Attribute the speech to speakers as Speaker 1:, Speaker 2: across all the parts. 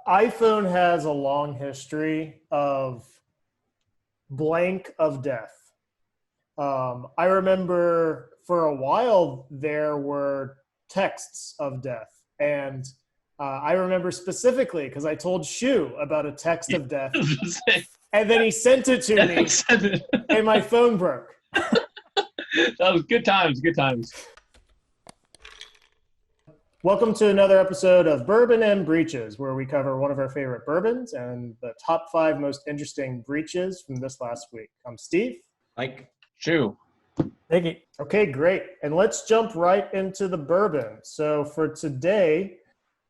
Speaker 1: iPhone has a long history of blank of death. I remember for a while there were texts of death. And I remember specifically because I told Shu about a text of death. And then he sent it to me and my phone broke.
Speaker 2: That was good times, good times.
Speaker 1: Welcome to another episode of Bourbon and Breaches, where we cover one of our favorite bourbons and the top 5 most interesting breaches from this last week. I'm Steve.
Speaker 3: Mike.
Speaker 2: Shu.
Speaker 3: Nikki.
Speaker 1: Okay, great. And let's jump right into the bourbon. So for today,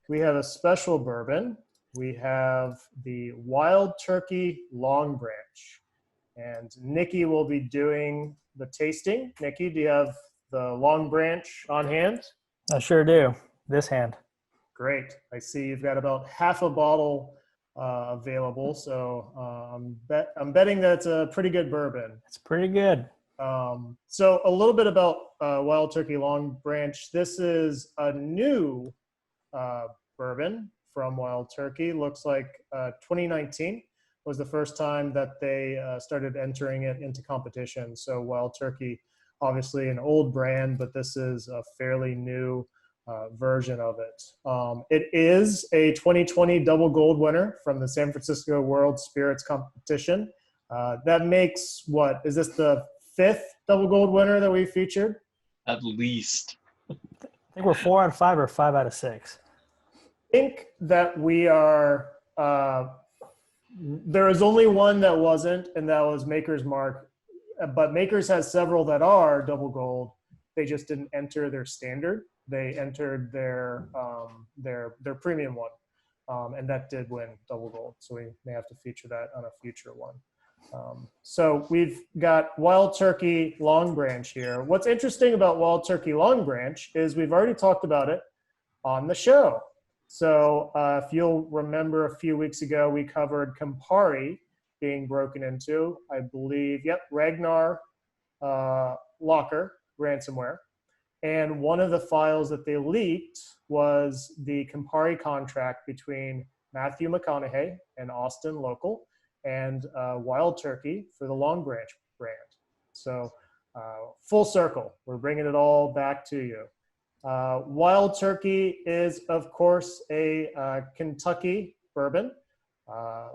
Speaker 1: we have a special bourbon. We have the Wild Turkey Longbranch. And Nikki will be doing the tasting. Nikki, do you have the Longbranch on hand?
Speaker 3: I sure do. This hand.
Speaker 1: Great. I see you've got about half a bottle available. So I'm betting that it's a pretty good bourbon.
Speaker 3: It's pretty good.
Speaker 1: So a little bit about Wild Turkey Longbranch. This is a new bourbon from Wild Turkey. Looks like 2019 was the first time that they started entering it into competition. So Wild Turkey, obviously an old brand, but this is a fairly new version of it. It is a 2020 double gold winner from the San Francisco World Spirits Competition. That makes what? Is this the 5th double gold winner that we featured?
Speaker 2: At least.
Speaker 3: I think we're 4 out of 5 or 5 out of 6.
Speaker 1: I think that we are, there is only one that wasn't, and that was Maker's Mark. But Maker's has several that are double gold. They just didn't enter their standard. They entered their premium one, and that did win double gold. So we may have to feature that on a future one. So we've got Wild Turkey Longbranch here. What's interesting about Wild Turkey Longbranch is we've already talked about it on the show. So if you'll remember a few weeks ago, we covered Campari being broken into, I believe, Ragnar Locker ransomware. And one of the files that they leaked was the Campari contract between Matthew McConaughey and Austin Local and Wild Turkey for the Longbranch brand. So full circle, we're bringing it all back to you. Wild Turkey is, of course, a Kentucky bourbon.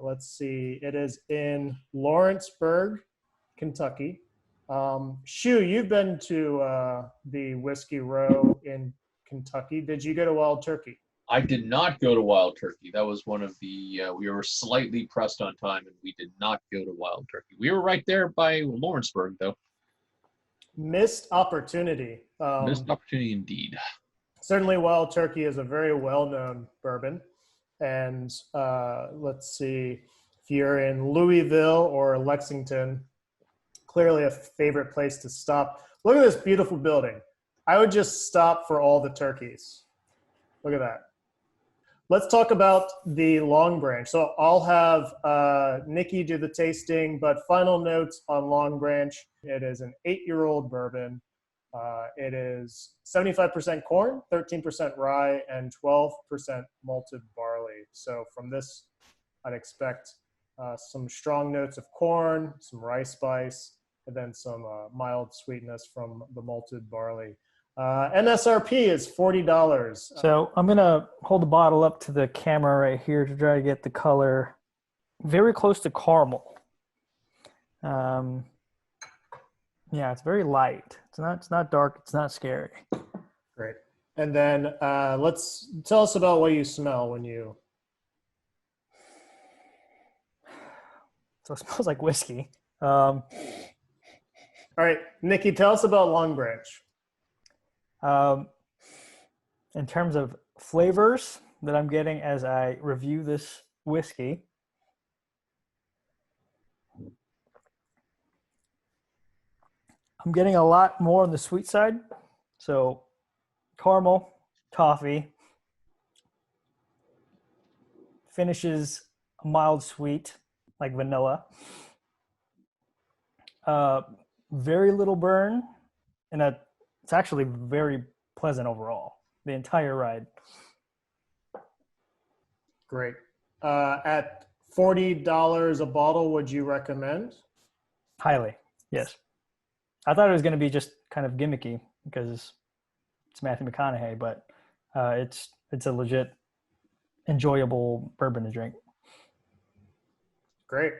Speaker 1: Let's see, it is in Lawrenceburg, Kentucky. Shu, you've been to the Whiskey Row in Kentucky. Did you go to Wild Turkey?
Speaker 2: I did not go to Wild Turkey. That was one of the, we were slightly pressed on time and we did not go to Wild Turkey. We were right there by Lawrenceburg, though.
Speaker 1: Missed opportunity.
Speaker 2: Missed opportunity indeed.
Speaker 1: Certainly Wild Turkey is a very well-known bourbon. And let's see, if you're in Louisville or Lexington, clearly a favorite place to stop. Look at this beautiful building. I would just stop for all the turkeys. Look at that. Let's talk about the Longbranch. So I'll have Nikki do the tasting, but final notes on Longbranch. It is an 8-year-old bourbon. It is 75% corn, 13% rye, and 12% malted barley. So from this, I'd expect some strong notes of corn, some rye spice, and then some mild sweetness from the malted barley. MSRP is $40.
Speaker 3: So I'm going to hold the bottle up to the camera right here to try to get the color very close to caramel. Yeah, it's very light. It's not dark. It's not scary.
Speaker 1: Great. And then let's tell us about what you smell when you.
Speaker 3: So it smells like whiskey.
Speaker 1: All right, Nikki, tell us about Longbranch.
Speaker 3: In terms of flavors that I'm getting as I review this whiskey, I'm getting a lot more on the sweet side. So caramel, toffee, finishes mild sweet like vanilla. Very little burn, and it's actually very pleasant overall, the entire ride.
Speaker 1: Great. At $40 a bottle, would you recommend?
Speaker 3: Highly, yes. I thought it was going to be just kind of gimmicky because it's Matthew McConaughey, but it's a legit enjoyable bourbon to drink.
Speaker 1: Great.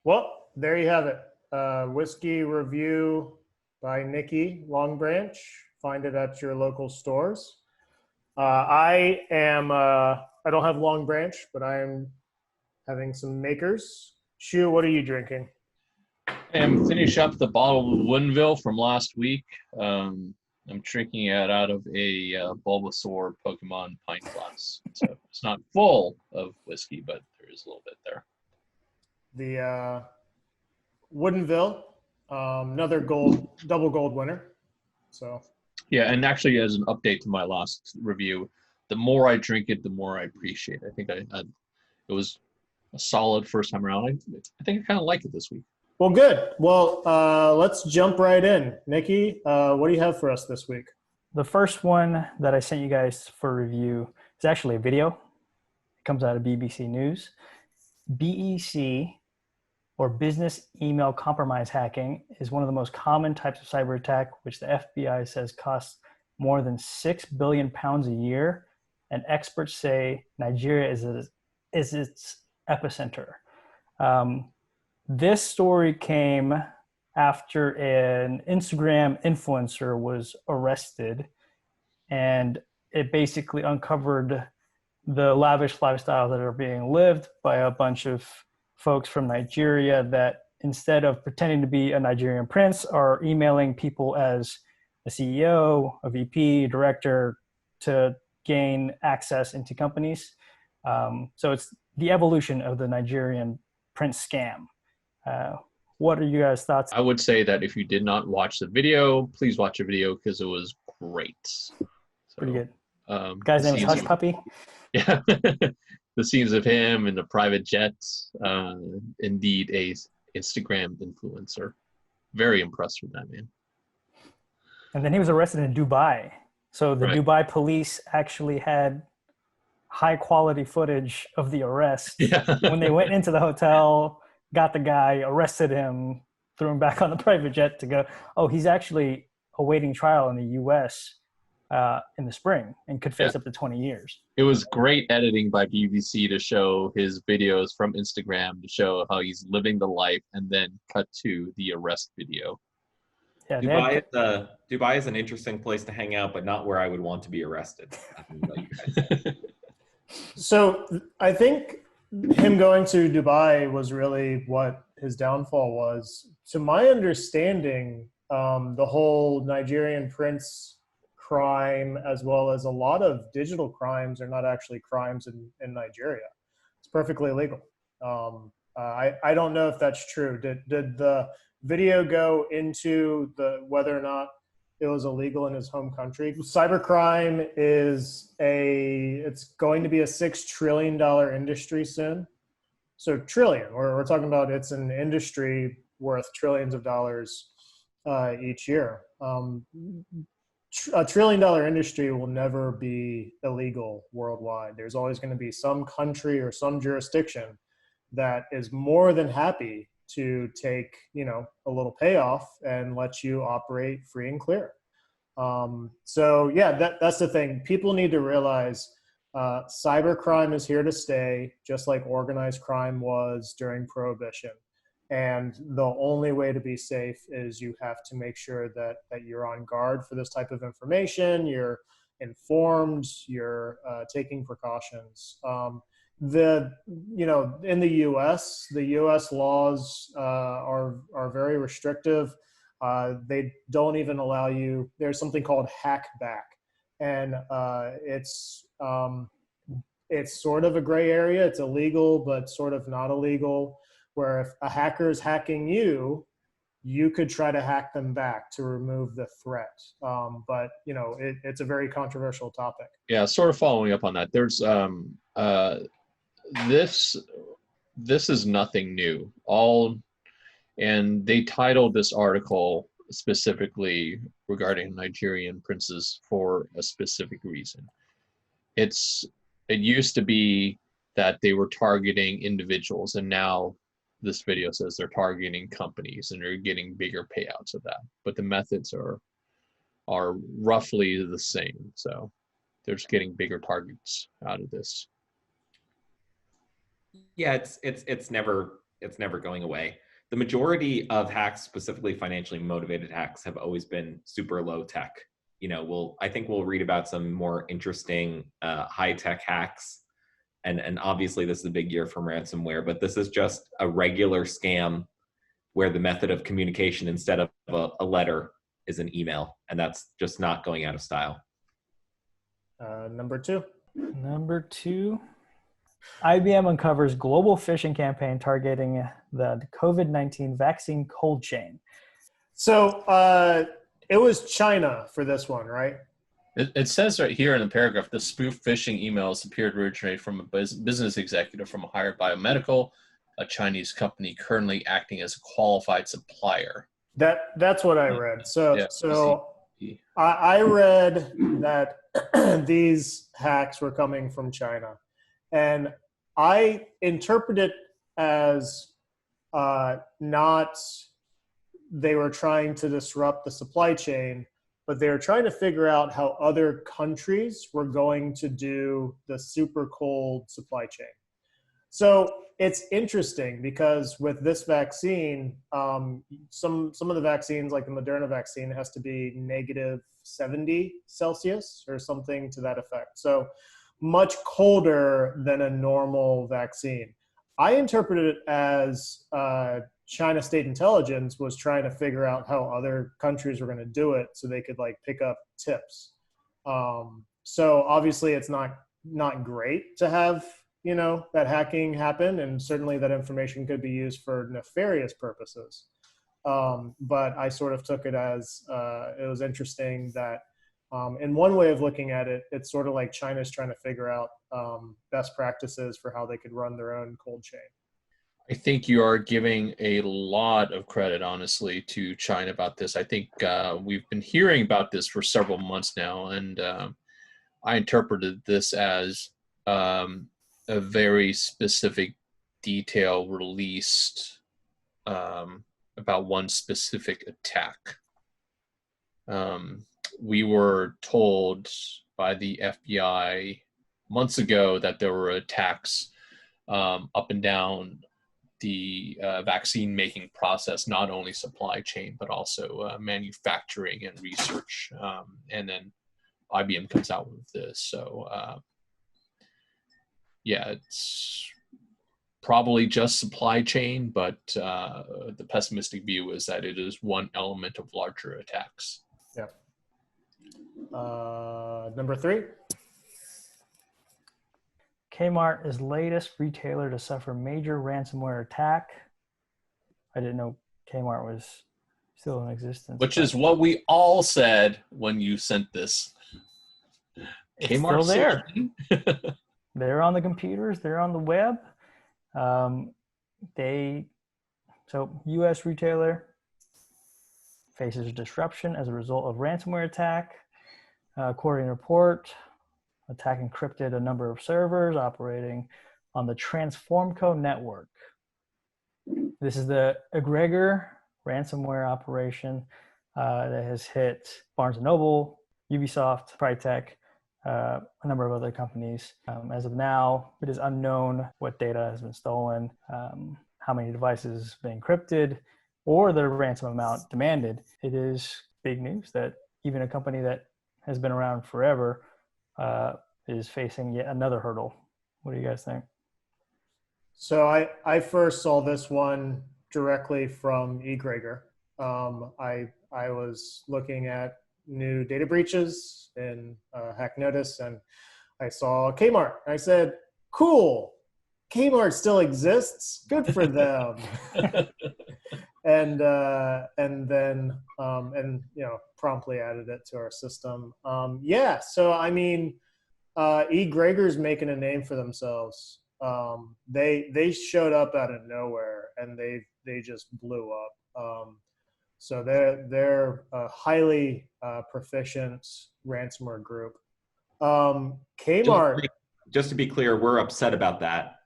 Speaker 1: Well, there you have it. Whiskey review by Nikki Longbranch. Find it at your local stores. I don't have Longbranch, but I am having some Makers. Shu, what are you drinking?
Speaker 2: And finish up the bottle of Woodinville from last week. I'm drinking it out of a Bulbasaur Pokemon pint glass. So it's not full of whiskey, but there is a little bit there.
Speaker 1: The Woodinville, another double gold winner. So
Speaker 2: yeah, and actually, as an update to my last review, the more I drink it, the more I appreciate it. I think it was a solid first time around. I think I kind of like it this week.
Speaker 1: Well, good. Well, let's jump right in. Nikki, what do you have for us this week?
Speaker 3: The first one that I sent you guys for review is actually a video. It comes out of BBC News. BEC, or business email compromise hacking, is one of the most common types of cyber attack, which the FBI says costs more than £6 billion a year. And experts say Nigeria is its epicenter. This story came after an Instagram influencer was arrested, and it basically uncovered the lavish lifestyle that are being lived by a bunch of folks from Nigeria that, instead of pretending to be a Nigerian prince, are emailing people as a CEO, a VP, director to gain access into companies. So it's the evolution of the Nigerian prince scam. What are you guys' thoughts?
Speaker 2: I would say that if you did not watch the video, please watch the video because it was great. So,
Speaker 3: pretty good. Guy's name is Hush Puppy.
Speaker 2: Yeah. The scenes of him in the private jets, indeed a Instagram influencer. Very impressed with that man.
Speaker 3: And then he was arrested in Dubai. So the
Speaker 2: Right.
Speaker 3: Dubai police actually had high quality footage of the arrest.
Speaker 2: Yeah.
Speaker 3: When they went into the hotel, got the guy, arrested him, threw him back on the private jet to go, oh, he's actually awaiting trial in the US in the spring and could face up to 20 years.
Speaker 2: It was great editing by BBC to show his videos from Instagram to show how he's living the life and then cut to the arrest video.
Speaker 3: Yeah,
Speaker 4: Dubai is an interesting place to hang out, but not where I would want to be arrested.
Speaker 1: So I think him going to Dubai was really what his downfall was. To my understanding, the whole Nigerian Prince crime, as well as a lot of digital crimes, are not actually crimes in Nigeria. It's perfectly legal. I don't know if that's true. Did the video go into whether or not it was illegal in his home country? Cybercrime it's going to be a $6 trillion industry soon. So trillion, we're talking about, it's an industry worth trillions of dollars each year. A $1 trillion industry will never be illegal worldwide. There's always going to be some country or some jurisdiction that is more than happy to take, a little payoff and let you operate free and clear. So yeah, that's the thing. People need to realize cybercrime is here to stay, just like organized crime was during Prohibition. And the only way to be safe is you have to make sure that you're on guard for this type of information, you're informed, you're taking precautions. In the U.S. laws are very restrictive. They don't even allow you. There's something called hack back, and it's sort of a gray area. It's illegal, but sort of not illegal. Where if a hacker is hacking you, you could try to hack them back to remove the threat. But it's a very controversial topic.
Speaker 2: Yeah, sort of following up on that. There's this is nothing new. And they titled this article specifically regarding Nigerian princes for a specific reason. It used to be that they were targeting individuals, and now this video says they're targeting companies and they're getting bigger payouts of that. But the methods are roughly the same. So they're just getting bigger targets out of this.
Speaker 4: Yeah, it's never going away. The majority of hacks, specifically financially motivated hacks, have always been super low tech. I think we'll read about some more interesting high tech hacks, and obviously this is a big year for ransomware. But this is just a regular scam where the method of communication instead of a letter is an email, and that's just not going out of style.
Speaker 1: Number two.
Speaker 3: Number two. IBM uncovers global phishing campaign targeting the COVID-19 vaccine cold chain.
Speaker 1: So it was China for this one, right?
Speaker 2: It says right here in the paragraph, the spoof phishing emails appeared to originate from a business executive from a hired biomedical, a Chinese company currently acting as a qualified supplier.
Speaker 1: That's what I read. So
Speaker 2: Yeah,
Speaker 1: I read that these hacks were coming from China, and I interpret it as not they were trying to disrupt the supply chain, but they were trying to figure out how other countries were going to do the super cold supply chain. So it's interesting because with this vaccine, some of the vaccines, like the Moderna vaccine, has to be -70 Celsius or something to that effect. So much colder than a normal vaccine. I interpreted it as China State Intelligence was trying to figure out how other countries were going to do it so they could like pick up tips. So obviously it's not great to have, that hacking happen, and certainly that information could be used for nefarious purposes. But I sort of took it as it was interesting that in one way of looking at it, it's sort of like China's trying to figure out best practices for how they could run their own cold chain.
Speaker 2: I think you are giving a lot of credit, honestly, to China about this. I think we've been hearing about this for several months now, and I interpreted this as a very specific detail released about one specific attack. We were told by the FBI months ago that there were attacks up and down the vaccine making process, not only supply chain, but also manufacturing and research. And then IBM comes out with this. So yeah, it's probably just supply chain, but the pessimistic view is that it is one element of larger attacks.
Speaker 1: Yeah. Number three.
Speaker 3: Kmart is latest retailer to suffer major ransomware attack. I didn't know Kmart was still in existence.
Speaker 2: Which is what we all said when you sent this.
Speaker 3: It's still there. They're on the computers. They're on the web. So U.S. retailer faces disruption as a result of ransomware attack. According to report, attack encrypted a number of servers operating on the Transformco network. This is the egregor ransomware operation that has hit Barnes & Noble, Ubisoft, Crytek, a number of other companies. As of now, it is unknown what data has been stolen, how many devices have been encrypted, or the ransom amount demanded. It is big news that even a company that has been around forever is facing yet another hurdle. What do you guys think?
Speaker 1: So I first saw this one directly from egregor. I was looking at new data breaches in Hack Notice, and I saw Kmart. I said, "Cool, Kmart still exists. Good for them." and then promptly added it to our system. Yeah. So I mean, egregor's making a name for themselves. They showed up out of nowhere, and they just blew up. So they're a highly proficient ransomware group. Kmart.
Speaker 4: just to be clear, we're upset about that.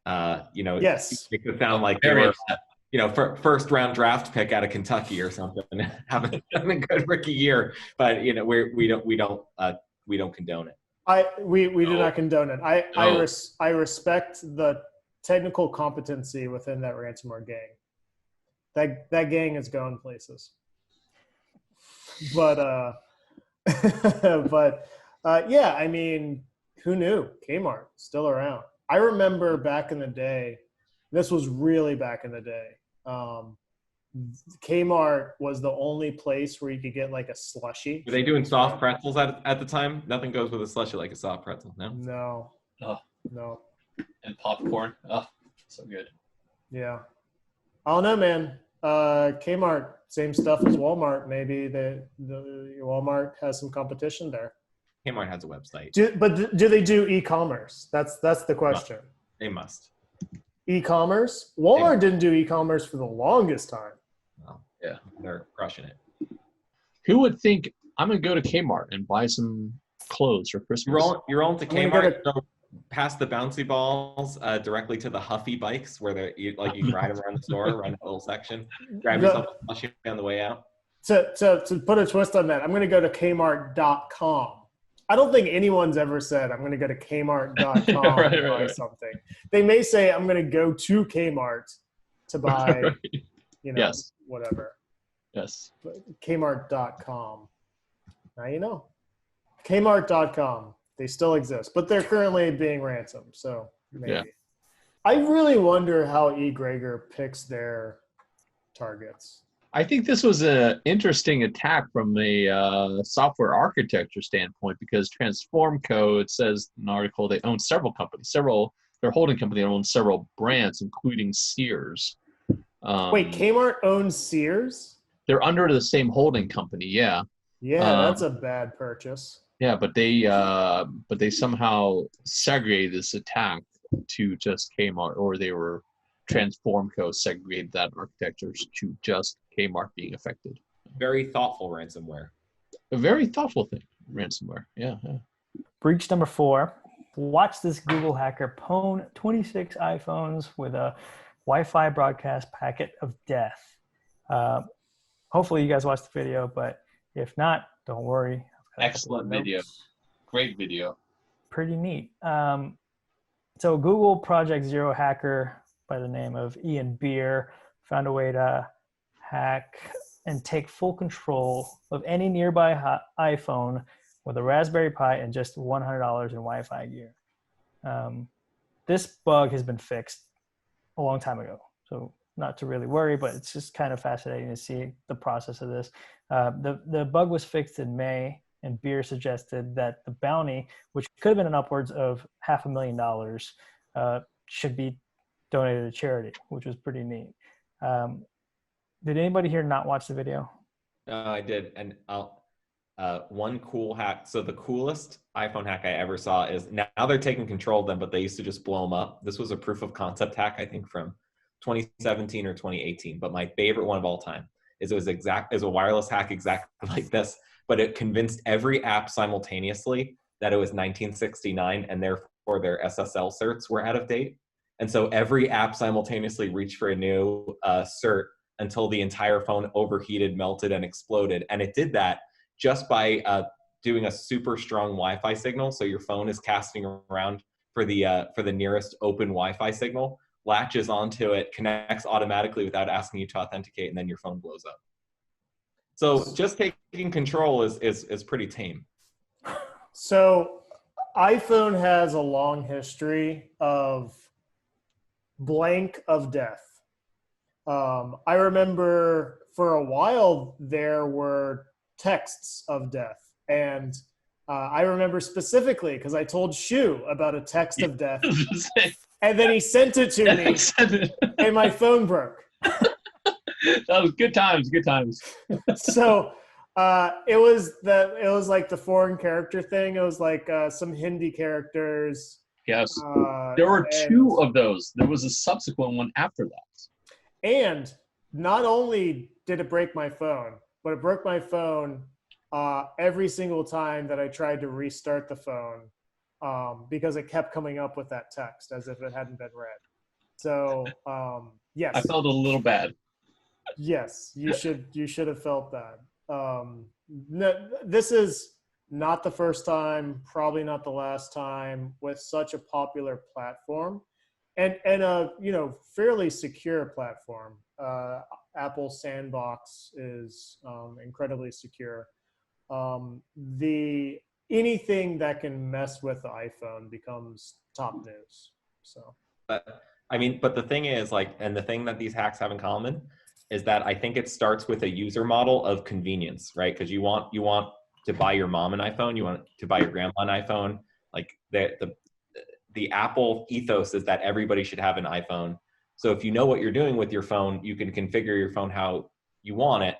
Speaker 1: Yes.
Speaker 4: It could sound like
Speaker 2: Very
Speaker 4: they were,
Speaker 2: upset.
Speaker 4: first round draft pick out of Kentucky or something, having a good rookie year. But we don't condone it.
Speaker 1: We do
Speaker 2: No.
Speaker 1: not condone it.
Speaker 2: No.
Speaker 1: I respect the technical competency within that ransomware gang. That gang is going places. But yeah, I mean, who knew? Kmart still around. I remember back in the day. This was really back in the day. Kmart was the only place where you could get like a slushie.
Speaker 4: Were they doing soft pretzels at the time? Nothing goes with a slushie like a soft pretzel. No.
Speaker 1: No.
Speaker 2: Oh.
Speaker 1: No.
Speaker 2: And popcorn. Oh, so good.
Speaker 1: Yeah. I don't know, man. Kmart, same stuff as Walmart. Maybe the Walmart has some competition there.
Speaker 4: Kmart has a website.
Speaker 1: Do they do e-commerce? That's the question.
Speaker 4: They must.
Speaker 1: E-commerce? Walmart didn't do e-commerce for the longest time.
Speaker 4: Well, yeah, they're crushing it.
Speaker 2: Who would think I'm going to go to Kmart and buy some clothes for Christmas?
Speaker 4: You're rolling to
Speaker 1: I'm gonna
Speaker 4: Kmart, go past the bouncy balls directly to the Huffy bikes where you ride them around the store, run a little section, grab yourself a slushie on the way out.
Speaker 1: To put a twist on that, I'm going to go to Kmart.com. I don't think anyone's ever said, I'm going to go to Kmart.com
Speaker 2: Right,
Speaker 1: to buy
Speaker 2: right.
Speaker 1: something. They may say, I'm going to go to Kmart to buy,
Speaker 2: Right. Yes.
Speaker 1: whatever.
Speaker 2: Yes.
Speaker 1: But Kmart.com. Now you know. Kmart.com. They still exist, but they're currently being ransomed. So maybe.
Speaker 2: Yeah.
Speaker 1: I really wonder how eGregor picks their targets.
Speaker 2: I think this was an interesting attack from a software architecture standpoint because Transform Co., it says in an article, they own several companies, their holding company owns several brands, including Sears.
Speaker 1: Wait, Kmart owns Sears?
Speaker 2: They're under the same holding company, yeah.
Speaker 1: Yeah, that's a bad purchase.
Speaker 2: Yeah, but they somehow segregated this attack to just Kmart, or they were Transform Co. segregated that architecture to just Kmart being affected.
Speaker 4: Very thoughtful ransomware.
Speaker 2: A very thoughtful thing, ransomware. Yeah.
Speaker 3: Breach number 4. Watch this Google hacker pwn 26 iPhones with a Wi-Fi broadcast packet of death. Hopefully you guys watched the video, but if not, don't worry. I've got a couple
Speaker 2: Excellent
Speaker 3: of
Speaker 2: video.
Speaker 3: notes.
Speaker 2: Great video.
Speaker 3: Pretty neat. So Google Project Zero hacker by the name of Ian Beer found a way to hack and take full control of any nearby iPhone with a Raspberry Pi and just $100 in Wi-Fi gear. This bug has been fixed a long time ago, so not to really worry, but it's just kind of fascinating to see the process of this. The bug was fixed in May, and Beer suggested that the bounty, which could have been an upwards of $500,000, should be donated to charity, which was pretty neat. Did anybody here not watch the video?
Speaker 4: I did, and one cool hack. So the coolest iPhone hack I ever saw is now they're taking control of them, but they used to just blow them up. This was a proof of concept hack, I think, from 2017 or 2018. But my favorite one of all time is it was a wireless hack exactly like this, but it convinced every app simultaneously that it was 1969, and therefore their SSL certs were out of date. And so every app simultaneously reached for a new cert until the entire phone overheated, melted, and exploded. And it did that just by doing a super strong Wi-Fi signal. So your phone is casting around for the nearest open Wi-Fi signal, latches onto it, connects automatically without asking you to authenticate, and then your phone blows up. So just taking control is pretty tame.
Speaker 1: So iPhone has a long history of blank of death. I remember for a while there were texts of death, and I remember specifically because I told Shu about a text of death, and then he sent it to me, and my phone broke.
Speaker 2: That was good times. Good times.
Speaker 1: So it was like the foreign character thing. It was like some Hindi characters.
Speaker 2: Yes. There were two of those. There was a subsequent one after that.
Speaker 1: And not only did it break my phone, but it broke my phone every single time that I tried to restart the phone. because it kept coming up with that text as if it hadn't been read. So yes,
Speaker 2: I felt a little bad.
Speaker 1: yes, you should have felt that. This is not the first time, probably not the last time, with such a popular platform and a fairly secure platform. Apple Sandbox is incredibly secure. The anything that can mess with the iPhone becomes top news. So,
Speaker 4: But I mean, but the thing is, like, and the thing that these hacks have in common is that I think it starts with a user model of convenience, right? Because you want to buy your mom an iPhone, you want to buy your grandma an iPhone. Like the Apple ethos is that everybody should have an iPhone. So if you know what you're doing with your phone, you can configure your phone how you want it.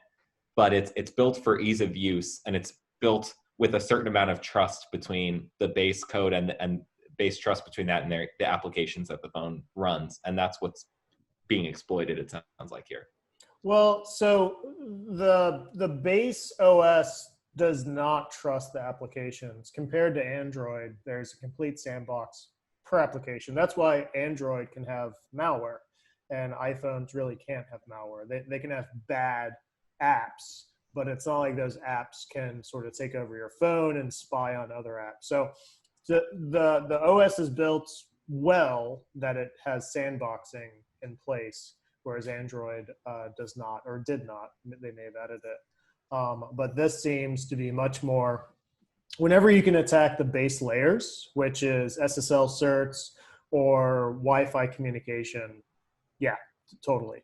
Speaker 4: But it's built for ease of use, and it's built with a certain amount of trust between the base code and base trust between that and the applications that the phone runs, and that's what's being exploited. It sounds like here.
Speaker 1: well, so the base OS does not trust the applications compared to Android. There's a complete sandbox per application. That's why Android can have malware, and iPhones really can't have malware. They can have bad apps, but it's not like those apps can sort of take over your phone and spy on other apps. So the OS is built well that it has sandboxing in place, whereas Android does not, or did not. They may have added it. But this seems to be much more, whenever you can attack the base layers, which is SSL certs or Wi-Fi communication, yeah, totally.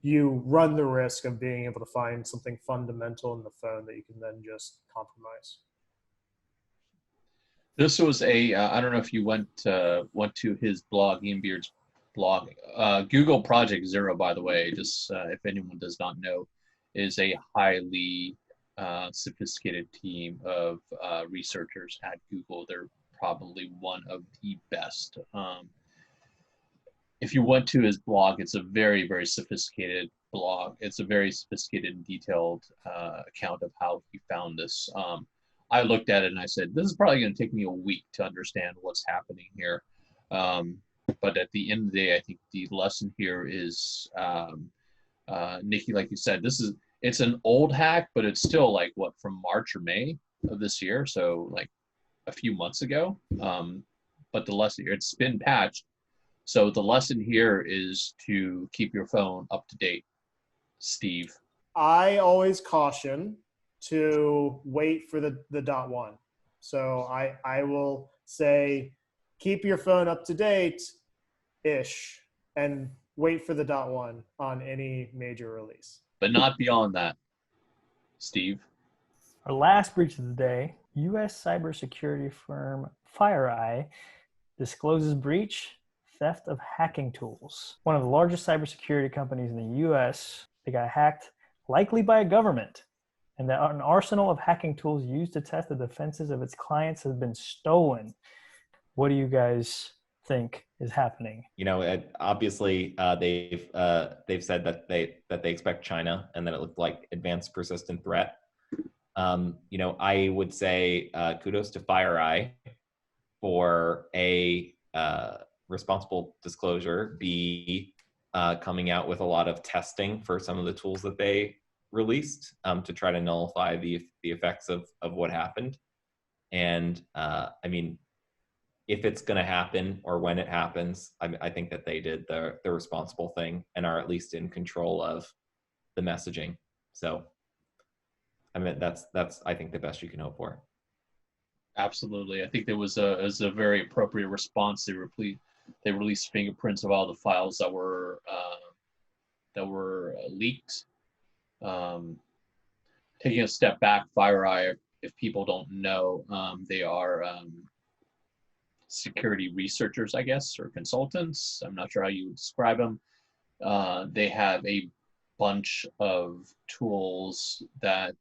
Speaker 1: You run the risk of being able to find something fundamental in the phone that you can then just compromise.
Speaker 2: This was I don't know if you went to his blog, Ian Beard's blog. Google Project Zero, by the way, just if anyone does not know, is a highly sophisticated team of researchers at Google. They're probably one of the best. If you went to his blog, it's a very, very sophisticated blog. It's a very sophisticated and detailed account of how he found this. I looked at it and I said, this is probably going to take me a week to understand what's happening here. But at the end of the day, I think the lesson here is, Nikki, like you said, it's an old hack, but it's still like what, from March or May of this year. So like a few months ago. But the lesson here, it's been patched. So the lesson here is to keep your phone up to date. Steve.
Speaker 1: I always caution to wait for the .1. So I will say, keep your phone up to date-ish and wait for the .1 on any major release.
Speaker 2: But not beyond that. Steve.
Speaker 3: Our last breach of the day, U.S. cybersecurity firm FireEye discloses breach, theft of hacking tools. One of the largest cybersecurity companies in the U.S., they got hacked, likely by a government, and that an arsenal of hacking tools used to test the defenses of its clients has been stolen. What do you guys think is happening?
Speaker 4: Obviously, they've said that they expect China, and that it looked like advanced persistent threat. I would say kudos to FireEye for a responsible disclosure, B, coming out with a lot of testing for some of the tools that they released to try to nullify the effects of what happened. And I mean, if it's going to happen or when it happens, I think that they did the responsible thing and are at least in control of the messaging. So, I mean, that's I think the best you can hope for.
Speaker 2: Absolutely, I think there was a very appropriate response. They released fingerprints of all the files that were leaked. Taking a step back, FireEye, if people don't know, they are security researchers, I guess, or consultants. I'm not sure how you would describe them. They have a bunch of tools that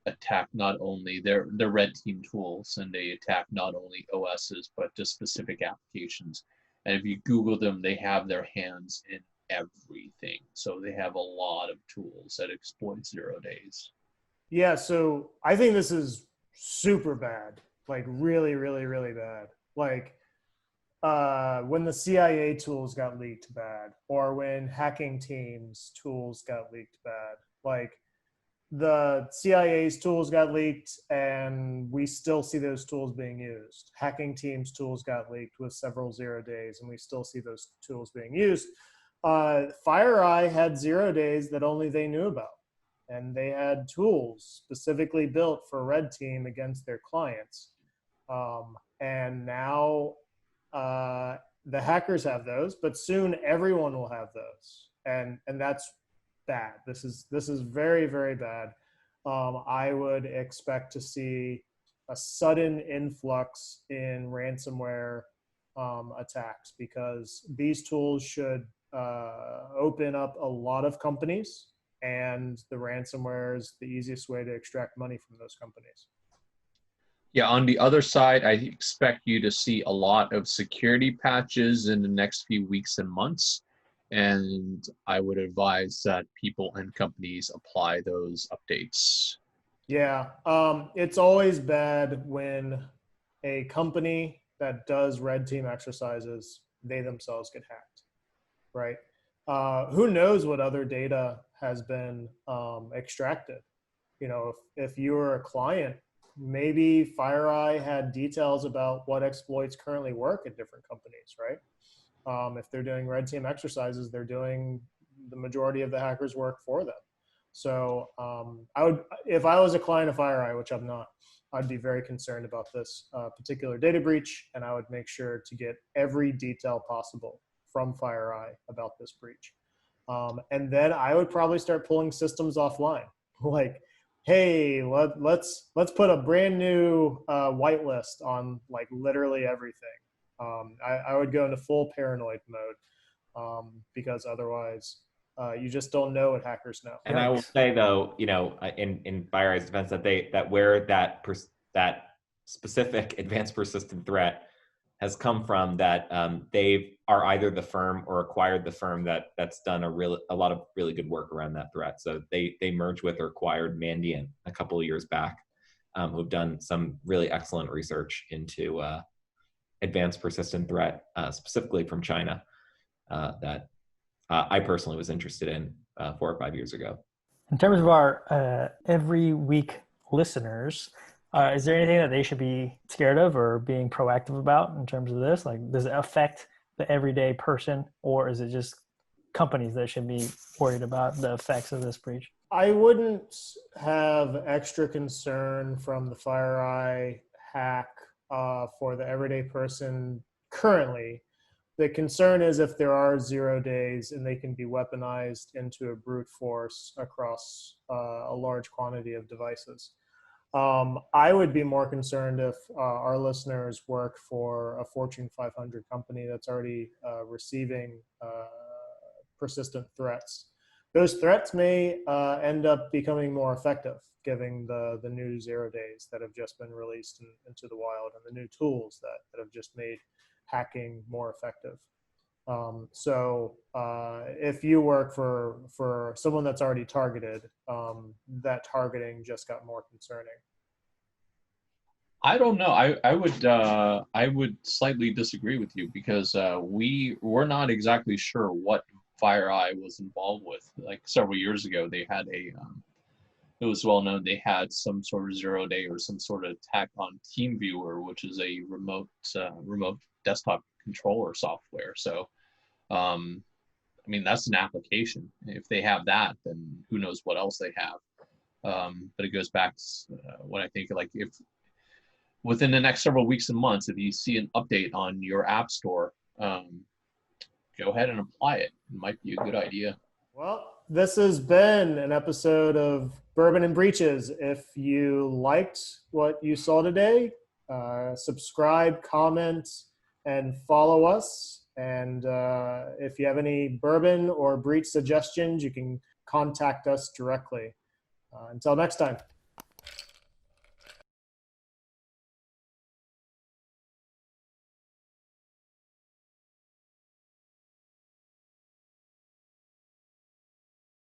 Speaker 2: attack not only their red team tools, and they attack not only OSs but just specific applications. And if you Google them, they have their hands in everything. So they have a lot of tools that exploit 0 days.
Speaker 1: Yeah, so I think this is super bad, like really, really, really bad. Like when the CIA tools got leaked, bad, or when hacking teams tools got leaked, bad. Like the CIA's tools got leaked and we still see those tools being used. Hacking teams tools got leaked with several 0 days and we still see those tools being used. FireEye had 0 days that only they knew about. And they had tools specifically built for red team against their clients. And now the hackers have those, but soon everyone will have those. And that's bad. This is very, very bad. I would expect to see a sudden influx in ransomware attacks because these tools should open up a lot of companies, and the ransomware is the easiest way to extract money from those companies.
Speaker 2: Yeah, on the other side, I expect you to see a lot of security patches in the next few weeks and months. And I would advise that people and companies apply those updates.
Speaker 1: Yeah, it's always bad when a company that does red team exercises, they themselves get hacked, right? Who knows what other data has been extracted? You know, if you were a client, maybe FireEye had details about what exploits currently work at different companies, right? If they're doing red team exercises, they're doing the majority of the hackers' work for them. So I would, if I was a client of FireEye, which I'm not, I'd be very concerned about this particular data breach, and I would make sure to get every detail possible from FireEye about this breach. And then I would probably start pulling systems offline, like, hey, let's put a brand new whitelist on like literally everything. I would go into full paranoid mode because otherwise you just don't know what hackers know.
Speaker 4: And I will say though, you know, in FireEye's defense, that where that specific advanced persistent threat has come from, that they are either the firm or acquired the firm that's done a lot of really good work around that threat. So they merged with or acquired Mandiant a couple of years back, who've done some really excellent research into advanced persistent threat, specifically from China, that I personally was interested in 4 or 5 years ago.
Speaker 3: In terms of our every week listeners, is there anything that they should be scared of or being proactive about in terms of this? Like, does it affect the everyday person, or is it just companies that should be worried about the effects of this breach?
Speaker 1: I wouldn't have extra concern from the FireEye hack for the everyday person currently. The concern is if there are 0 days and they can be weaponized into a brute force across a large quantity of devices. I would be more concerned if our listeners work for a Fortune 500 company that's already receiving persistent threats. Those threats may end up becoming more effective, given the new 0 days that have just been released into the wild and the new tools that have just made hacking more effective. So if you work for someone that's already targeted, that targeting just got more concerning.
Speaker 2: I don't know. I would slightly disagree with you because we're not exactly sure what FireEye was involved with. Like several years ago, they had it was well known they had some sort of 0 day or some sort of attack on TeamViewer, which is a remote desktop controller software. So, I mean, that's an application. If they have that, then who knows what else they have. But it goes back to what I think, like, if within the next several weeks and months, if you see an update on your app store, go ahead and apply it. It might be a good idea.
Speaker 1: Well, this has been an episode of Bourbon and Breaches. If you liked what you saw today, subscribe, comment, and follow us. And if you have any bourbon or breach suggestions, you can contact us directly. Until next time.